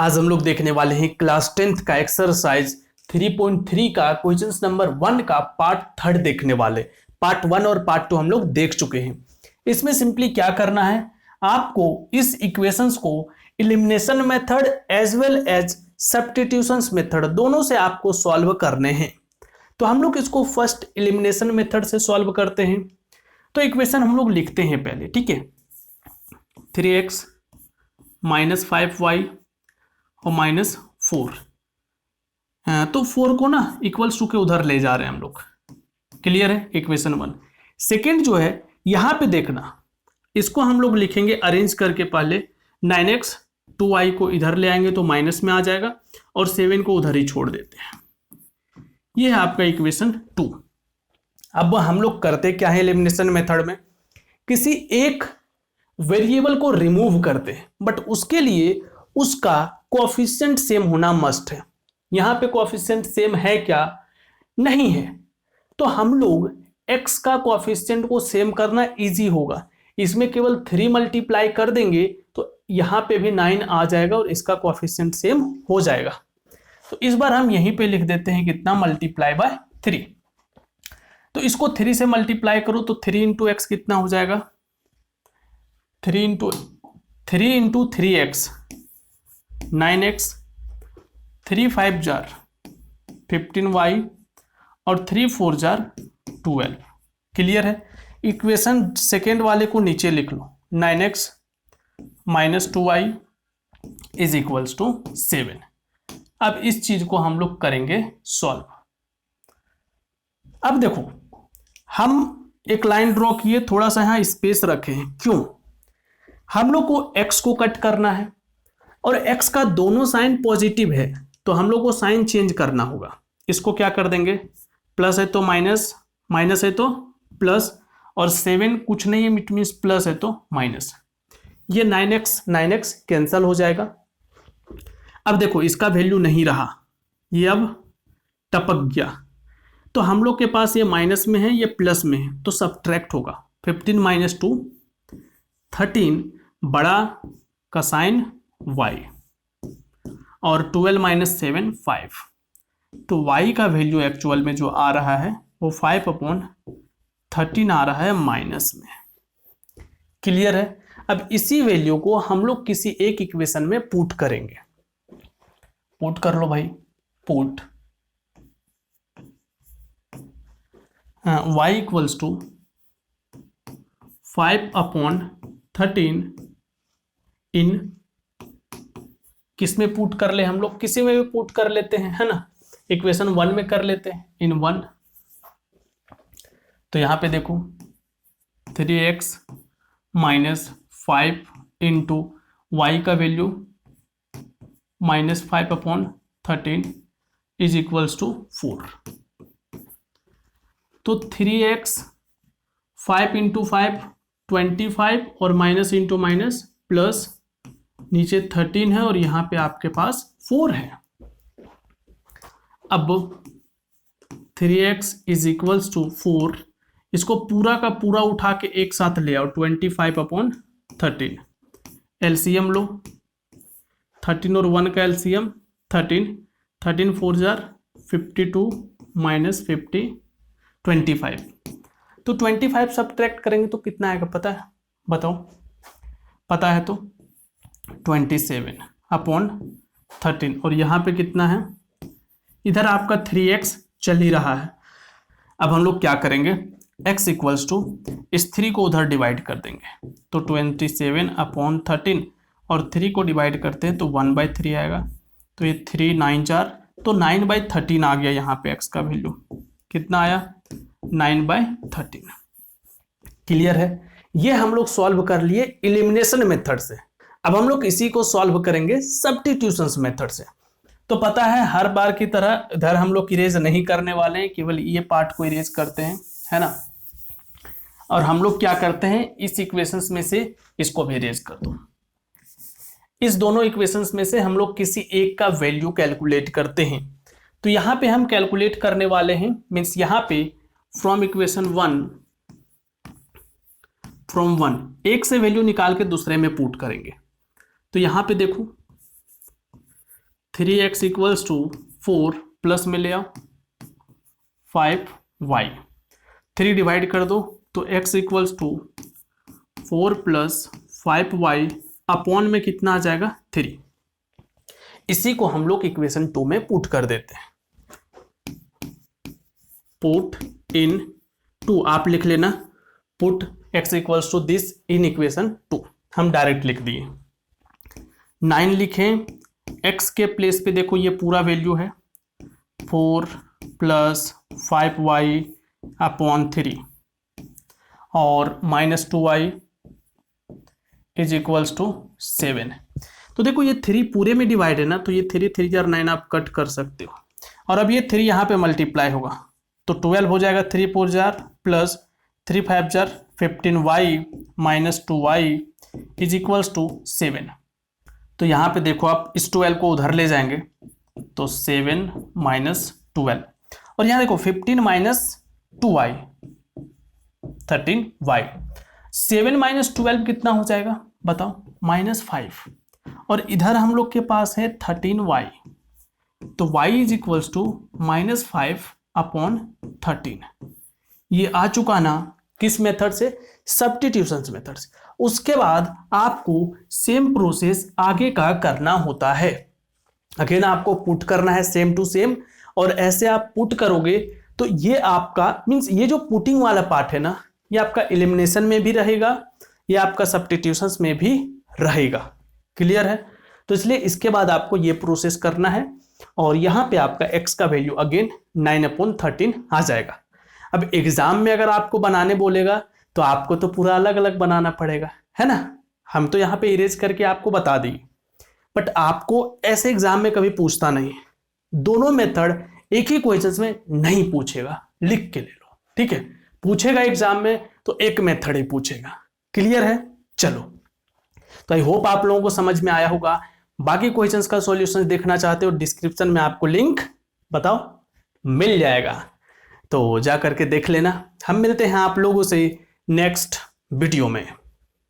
आज हम लोग देखने वाले हैं क्लास 10th का एक्सरसाइज 3.3 का क्वेश्चन नंबर 1 का पार्ट 3 देखने वाले। पार्ट 1 और पार्ट 2 हम लोग देख चुके हैं। इसमें सिंपली क्या करना है, आपको इस इक्वेशंस को elimination method as well as substitutions method दोनों से आपको सॉल्व करने हैं। तो हम लोग इसको फर्स्ट एलिमिनेशन मेथड से सॉल्व करते हैं। तो इक्वेशन हम लोग लिखते हैं पहले, ठीक है। 3x माइनस 5y और माइनस 4, तो 4 को ना इक्वल्स टू के उधर ले जा रहे हैं हम लोग। क्लियर है इक्वेशन 1। सेकेंड जो है यहां पे देखना, इसको हम लोग लिखेंगे अरेंज करके पहले 9x 2y को इधर ले आएंगे तो माइनस में आ जाएगा और 7 को उधर ही छोड़ देते हैं। ये है आपका इक्वेशन 2। अब हम लोग करते क्या है एलिमिनेशन मेथड में, किसी एक वेरिएबल को रिमूव करते हैं, बट उसके लिए उसका कोएफिशिएंट सेम होना मस्ट है। यहां पे कोएफिशिएंट सेम है क्या, नहीं है, तो हम लोग x का कोएफिशिएंट को सेम करना इजी होगा। इसमें केवल 3 मल्टीप्लाई कर देंगे तो यहां पे भी 9 आ जाएगा और इसका कोएफिशिएंट सेम हो जाएगा। तो इस बार हम यहीं पे लिख देते हैं कितना, मल्टीप्लाई बाय 3। तो इसको 3 से मल्टीप्लाई करो तो 3 इंटू एक्स कितना हो जाएगा, 3 इंटू 3x 9x, 3 5 जार 15y और 3 4 जार 12। क्लियर है। इक्वेशन सेकेंड वाले को नीचे लिख लो, 9x minus 2y is equals to 7। अब इस चीज को हम लोग करेंगे सॉल्व। अब देखो हम एक लाइन ड्रॉ किए, थोड़ा सा यहां स्पेस रखे हैं, क्यों, हम लोग को x को कट करना है और x का दोनों साइन पॉजिटिव है तो हम लोग को साइन चेंज करना होगा। इसको क्या कर देंगे, प्लस है तो माइनस, माइनस है तो प्लस, और 7 कुछ नहीं है, इट मीन्स प्लस है तो माइनस। ये 9x कैंसल हो जाएगा। अब देखो इसका वैल्यू नहीं रहा, ये अब टपक गया, तो हम लोग के पास ये माइनस में है, ये प्लस में है, तो सब्ट्रैक्ट होगा। 15 माइनस 2 13, बड़ा का साइन y, और 12 माइनस 7 5। तो y का वैल्यू एक्चुअल में जो आ रहा है वो 5/13 आ रहा है माइनस में। क्लियर है। अब इसी वैल्यू को हम लोग किसी एक इक्वेशन में पुट करेंगे। पुट कर लो भाई, पुट y इक्वल्स टू 5/13 इन, किस में पुट कर ले हम लोग, किसी में भी पुट कर लेते हैं, है ना। इक्वेशन 1 में कर लेते हैं, इन 1। तो यहां पे देखो 3x माइनस 5 इंटू वाई का value minus 5/13 is equals to 4। तो 3x 5 इंटू 5 25 और माइनस इंटू माइनस प्लस, नीचे 13 है और यहां पे आपके पास 4 है। अब 3x इज इक्वल्स टू 4, इसको पूरा का पूरा उठा के एक साथ ले आओ, 25/13। एलसीएम लो, 13 और 1 का एलसीएम 13, 13 4 जार 52 माइनस 50 25। तो 25 सब्ट्रैक्ट करेंगे तो कितना आएगा पता है, बताओ, पता है तो 27/13, और यहाँ पे कितना है, इधर आपका 3x चल ही रहा है। अब हम लोग क्या करेंगे, x इक्वल्स टू इस 3 को उधर डिवाइड कर देंगे, तो 27/13 और 3 को डिवाइड करते हैं तो 1/3 आएगा। तो ये 3 9 4, तो 9/13 आ गया। यहाँ पे x का वैल्यू कितना आया, 9/13। क्लियर है। ये हम लोग सॉल्व कर लिए एलिमिनेशन मेथड से। अब हम लोग इसी को सॉल्व करेंगे सब्स्टिट्यूशंस मेथड से। तो पता है हर बार की तरह इधर हम लोग इरेज नहीं करने वाले हैं, केवल ये पार्ट को इरेज करते हैं, है ना। और हम लोग क्या करते हैं, इस इक्वेशंस में से इसको भी इरेज कर दो। इस दोनों इक्वेशंस में से हम लोग किसी एक का वैल्यू कैलकुलेट करते हैं। तो यहां पे हम कैलकुलेट करने वाले हैं, मीन्स यहां पे फ्रॉम इक्वेशन 1, फ्रॉम 1 एक से वैल्यू निकाल के दूसरे में पुट करेंगे। तो यहां पे देखो 3x इक्वल्स टू 4 प्लस में ले आओ 5y, 3 डिवाइड कर दो तो x equals to 4 plus 5y upon में कितना आ जाएगा 3। इसी को हम लोग इक्वेशन 2 में पुट कर देते हैं। पुट इन 2, आप लिख लेना put x equals to this in equation 2, हम डायरेक्ट लिख दिए। 9 लिखें, x के प्लेस पे देखो ये पूरा वैल्यू है 4 प्लस 5y अपॉन 3 और minus 2y is equals to 7। तो देखो ये 3 पूरे में डिवाइड है ना, तो ये 3 3 जार 9 आप कट कर सकते हो और अब ये 3 यहाँ पे मल्टीप्लाई होगा तो 12 हो जाएगा 3 4 जार प्लस 3 5 जार 15y minus 2y is equals to 7। तो यहाँ पे देखो आप इस 12 को उधर ले जाएंगे तो 7 माइनस 12 और यहाँ देखो 15 माइनस 2y 13y, 7 माइनस 12 कितना हो जाएगा बताओ -5 और इधर हम लोग के पास है 13y, तो y is equals to -5 upon 13। ये आ चुका ना किस मेथड से, सब्स्टिट्यूशन मेथड से। उसके बाद आपको सेम प्रोसेस आगे का करना होता है। अगेन आपको पुट करना है सेम टू सेम और ऐसे आप पुट करोगे तो ये आपका मीन्स ये जो पुटिंग वाला पार्ट है ना ये आपका एलिमिनेशन में भी रहेगा, ये आपका सब्स्टिट्यूशंस में भी रहेगा। क्लियर है? तो इसलिए इसके बाद आपको ये प्रोसेस करना है और यहाँ पे आपका x का वैल्यू अगेन 9/13 आ जाएगा। अब एग्जाम में अगर आपको बनाने बोलेगा तो आपको तो पूरा अलग अलग बनाना पड़ेगा, है ना। हम तो यहाँ पे इरेज करके आपको बता दी, बट आपको ऐसे एग्जाम में कभी पूछता नहीं, दोनों मेथड एक ही क्वेश्चन में नहीं पूछेगा, लिख के ले लो, ठीक है। पूछेगा एग्जाम में तो एक मेथड ही पूछेगा। क्लियर है? चलो, तो आई होप आप लोगों को समझ में आया होगा। बाकी क्वेश्चंस का सॉल्यूशन देखना चाहते हो डिस्क्रिप्शन में आपको लिंक बताओ मिल जाएगा, तो जा करके देख लेना। हम मिलते हैं आप लोगों से नेक्स्ट वीडियो में।